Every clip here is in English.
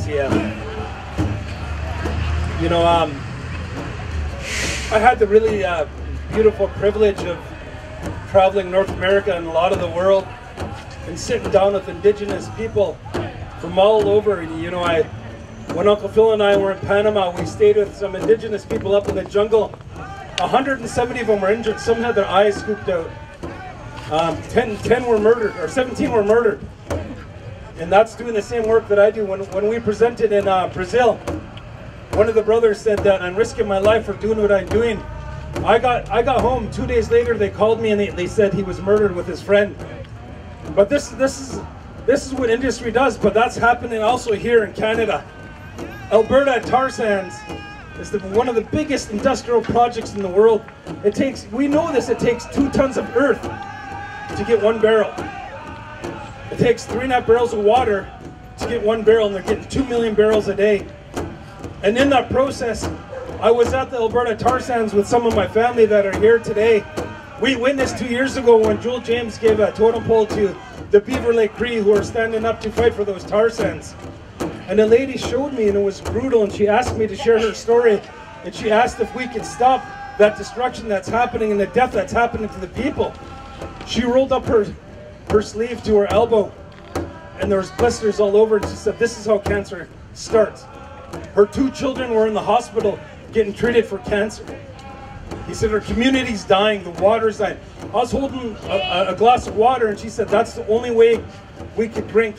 Yeah. You know, I had the really beautiful privilege of traveling North America and a lot of the world and sitting down with indigenous people from all over. You know, when Uncle Phil and I were in Panama, we stayed with some indigenous people up in the jungle. 170 of them were injured. Some had their eyes scooped out. 10 were murdered, or 17 were murdered. And that's doing the same work that I do. When we presented in Brazil, one of the brothers said that I'm risking my life for doing what I'm doing. I got home 2 days later. They called me and they said he was murdered with his friend. But this is what industry does. But that's happening also here in Canada. Alberta tar sands is one of the biggest industrial projects in the world. We know this. It takes 2 tons of earth to get 1 barrel. It takes 3.5 barrels of water to get 1 barrel, and they're getting 2 million barrels a day. And in that process, I was at the Alberta tar sands with some of my family that are here today. We witnessed 2 years ago when Joel James gave a totem pole to the Beaver Lake Cree who are standing up to fight for those tar sands. And the lady showed me, and it was brutal, and she asked me to share her story, and she asked if we could stop that destruction that's happening and the death that's happening to the people. She rolled up her sleeve to her elbow, and there was blisters all over, and she said, this is how cancer starts. Her 2 children were in the hospital getting treated for cancer. He said her community's dying, the water's dying. I was holding a glass of water, and she said that's the only way we could drink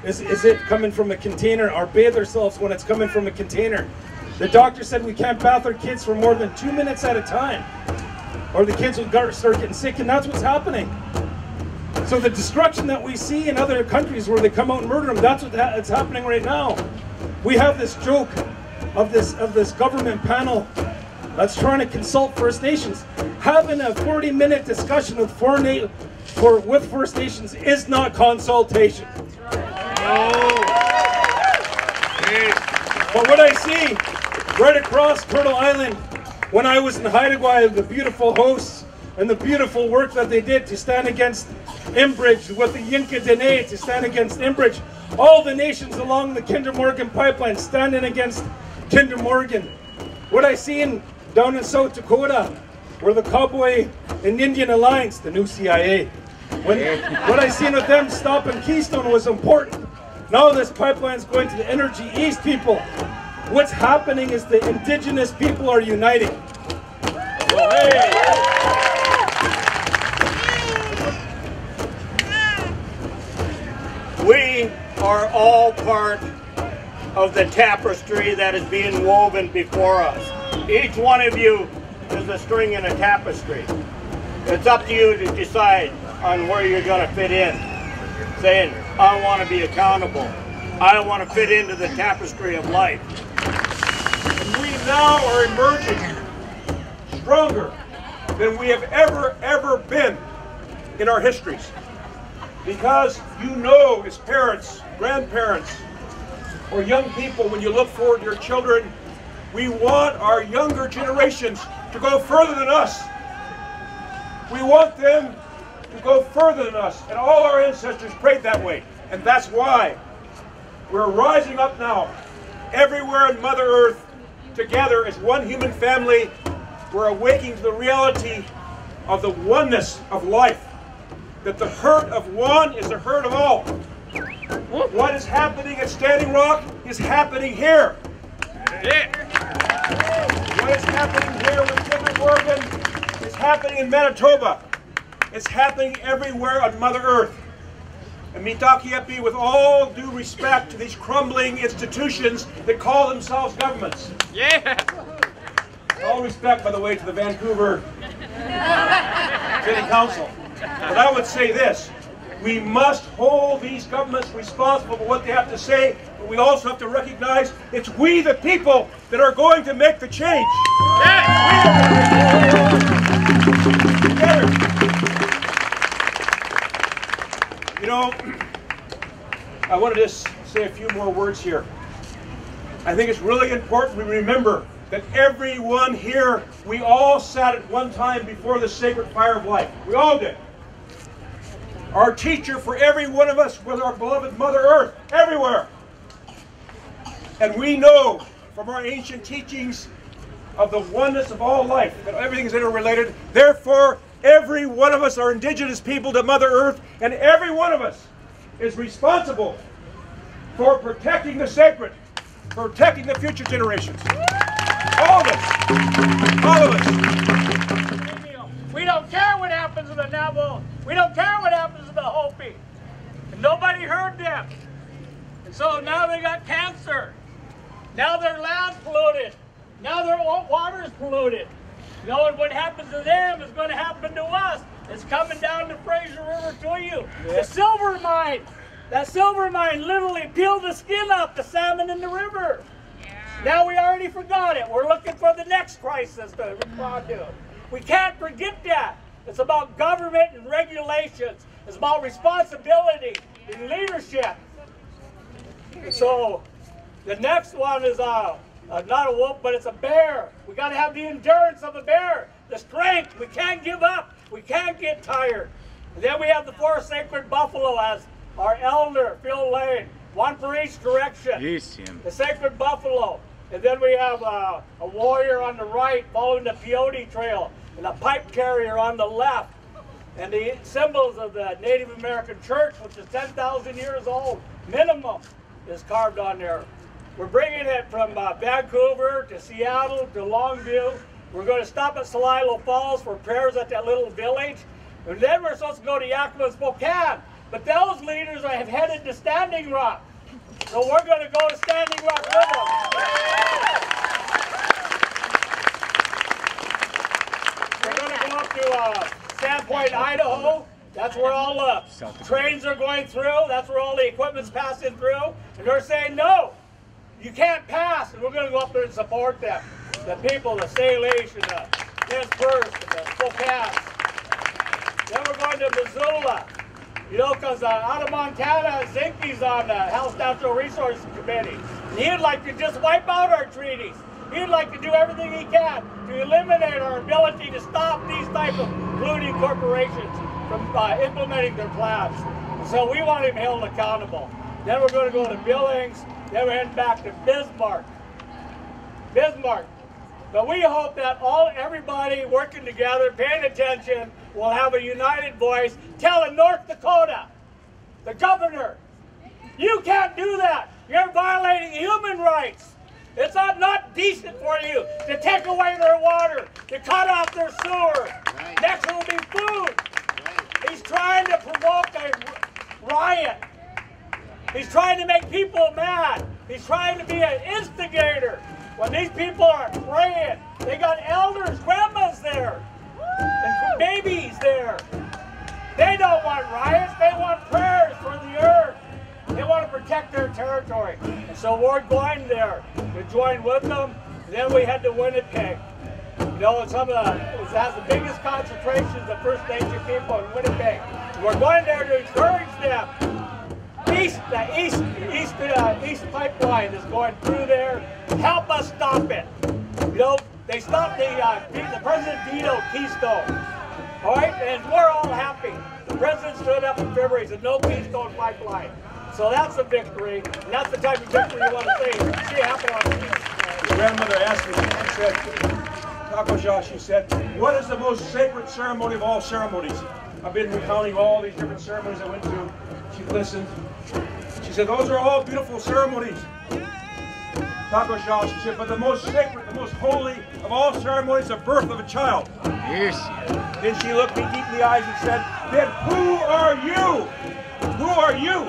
is it coming from a container, or bathe ourselves when it's coming from a container. The doctor said we can't bath our kids for more than 2 minutes at a time, or the kids will start getting sick, and that's what's happening. So the destruction that we see in other countries where they come out and murder them, that's what's happening right now. We have this joke of this government panel that's trying to consult First Nations. Having a 40-minute discussion with First Nations is not consultation. No. But what I see right across Turtle Island, when I was in Haida, the beautiful hosts and the beautiful work that they did to stand against Enbridge, with the Yinka Dene to stand against Enbridge, all the nations along the Kinder Morgan pipeline standing against Kinder Morgan. What I see down in South Dakota, where the Cowboy and Indian Alliance, the new CIA, what I seen with them stopping Keystone was important. Now this pipeline's going to the Energy East people. What's happening is the indigenous people are uniting. Well, hey. We are all part of the tapestry that is being woven before us. Each one of you is a string in a tapestry. It's up to you to decide on where you're going to fit in. Saying, I want to be accountable. I want to fit into the tapestry of life. And we now are emerging stronger than we have ever been in our histories. Because you know, as parents, grandparents, or young people, when you look forward to your children, we want our younger generations to go further than us. We want them to go further than us, and all our ancestors prayed that way. And that's why we're rising up now, everywhere in Mother Earth, together as one human family. We're awakening to the reality of the oneness of life, that the hurt of one is the hurt of all. What is happening at Standing Rock is happening here. What is happening here with Kinder Morgan is happening in Manitoba. It's happening everywhere on Mother Earth. And Mitakiyepi, with all due respect to these crumbling institutions that call themselves governments. Yeah. All respect, by the way, to the Vancouver City Council. But I would say this. We must hold these governments responsible for what they have to say, but we also have to recognize it's we the people that are going to make the change. Together. You know, I want to just say a few more words here. I think it's really important we remember that everyone here, we all sat at one time before the sacred fire of life. We all did. Our teacher for every one of us was our beloved Mother Earth, everywhere. And we know from our ancient teachings of the oneness of all life, that everything is interrelated. Therefore, every one of us are indigenous people to Mother Earth, and every one of us is responsible for protecting the sacred, protecting the future generations. All of us. All of us. We don't care what happens to the Navajo. We don't care what happens to the Hopi. And nobody heard them. And so now they got cancer. Now their land's polluted. Now their water's polluted. You know, and what happens to them is going to happen to us. It's coming down the Fraser River to you. The silver mine. That silver mine literally peeled the skin off the salmon in the river. Now we already forgot it. We're looking for the next crisis to respond to. We can't forget that. It's about government and regulations. It's about responsibility and leadership. And so the next one is not a wolf, but it's a bear. We got to have the endurance of a bear, the strength. We can't give up. We can't get tired. And then we have the four sacred buffalo as our elder, Phil Lane, one for each direction. The sacred buffalo. And then we have a warrior on the right following the peyote trail, and a pipe carrier on the left. And the symbols of the Native American church, which is 10,000 years old, minimum, is carved on there. We're bringing it from Vancouver to Seattle to Longview. We're going to stop at Celilo Falls for prayers at that little village. And then we're supposed to go to Yakama and Spokane. But those leaders have headed to Standing Rock. So we're going to go to Standing Rock with them. We're going to go up to Sandpoint, Idaho. That's where all the trains are going through. That's where all the equipment's passing through. And they're saying, no, you can't pass. And we're going to go up there and support them. The people, the Salish, and the Dispersed, and the Spokane. Then we're going to Missoula. You know, because out of Montana, Zinke's on the House Natural Resources Committee. And he'd like to just wipe out our treaties. He'd like to do everything he can to eliminate our ability to stop these type of polluting corporations from implementing their plans. So we want him held accountable. Then we're going to go to Billings. Then we're heading back to Bismarck. But we hope that everybody working together, paying attention, will have a united voice telling North Dakota, the governor, you can't do that. You're violating human rights. It's not decent for you to take away their water, to cut off their sewer. Right. Next will be food. Right. He's trying to provoke a riot. He's trying to make people mad. He's trying to be an instigator. When these people are praying, they got elders, grandmas there, and babies there. They don't want riots, they want prayers for the earth. They want to protect their territory. And so we're going there to join with them. And then we head to Winnipeg. You know, it has the biggest concentrations of First Nation people in Winnipeg. We're going there to encourage them. The east pipeline is going through there. Help us stop it. You know, they stopped the president vetoed Keystone. All right, and we're all happy. The president stood up in February and said no Keystone pipeline. So that's a victory, and that's the type of victory you want to see happen on the east. Your grandmother asked me, she said, Taco Josh, she said, what is the most sacred ceremony of all ceremonies? I've been recounting all these different ceremonies I went to. She listened. She said, those are all beautiful ceremonies. Taco Josh, she said, but the most sacred, the most holy of all ceremonies is the birth of a child. Yes. Then she looked me deep in the eyes and said, then who are you? Who are you?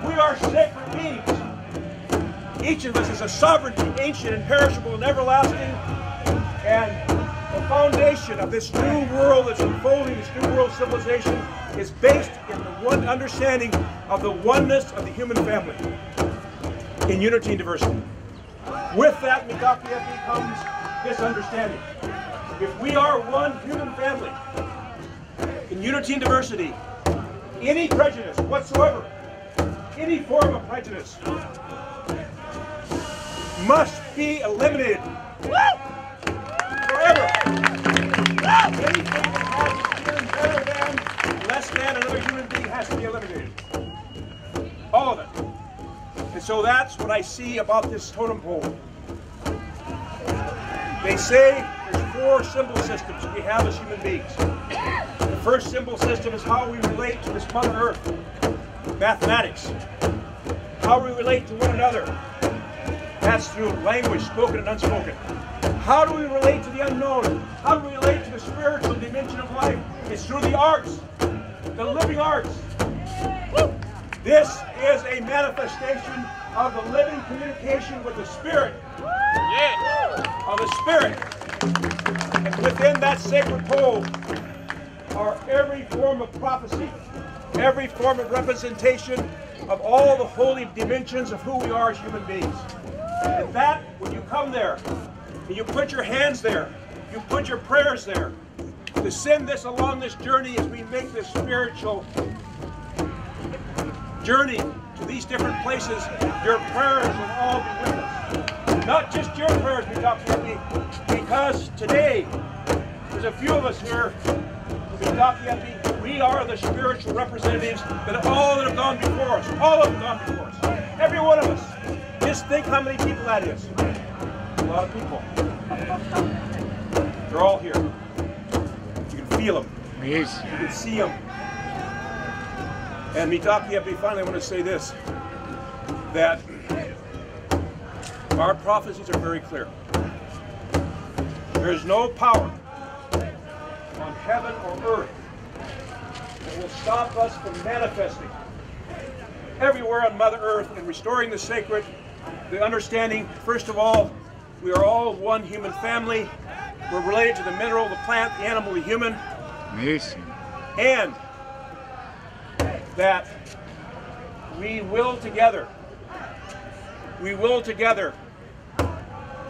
We are sacred beings. Each of us is a sovereignty, ancient, imperishable, and everlasting. And the foundation of this new world that's unfolding, this new world civilization, is based in the one understanding of the oneness of the human family in unity and diversity. With that, Mitakuyepi, comes this understanding. If we are one human family in unity and diversity, any prejudice whatsoever, any form of prejudice must be eliminated forever. Anything that has feeling better than, less than another human being has to be eliminated. All of it. And so that's what I see about this totem pole. They say there's 4 symbol systems we have as human beings. The first symbol system is how we relate to this Mother Earth. Mathematics. How we relate to one another. That's through language, spoken and unspoken. How do we relate to the unknown? How do we relate to the spiritual dimension of life? It's through the arts, the living arts. This is a manifestation of the living communication with the Spirit. Of the Spirit. And within that sacred pole are every form of prophecy, every form of representation of all the holy dimensions of who we are as human beings. And that, when you come there, and you put your hands there, you put your prayers there, to send this along this journey as we make this spiritual journey to these different places, your prayers will all be with us. Not just your prayers, because today, there's a few of us here, we are the spiritual representatives that all that have gone before us, all of them gone before us, every one of us. Just think how many people that is. A lot of people. They're all here. You can feel them. Yes. You can see them. And finally I want to say this, that our prophecies are very clear. There is no power on heaven or earth that will stop us from manifesting everywhere on Mother Earth and restoring the sacred, the understanding, first of all, we are all one human family. We're related to the mineral, the plant, the animal, the human. Yes. And that we will together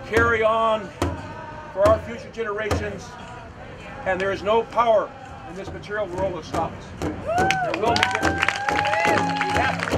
carry on for our future generations, and there is no power in this material world that stops us. There will be. We have to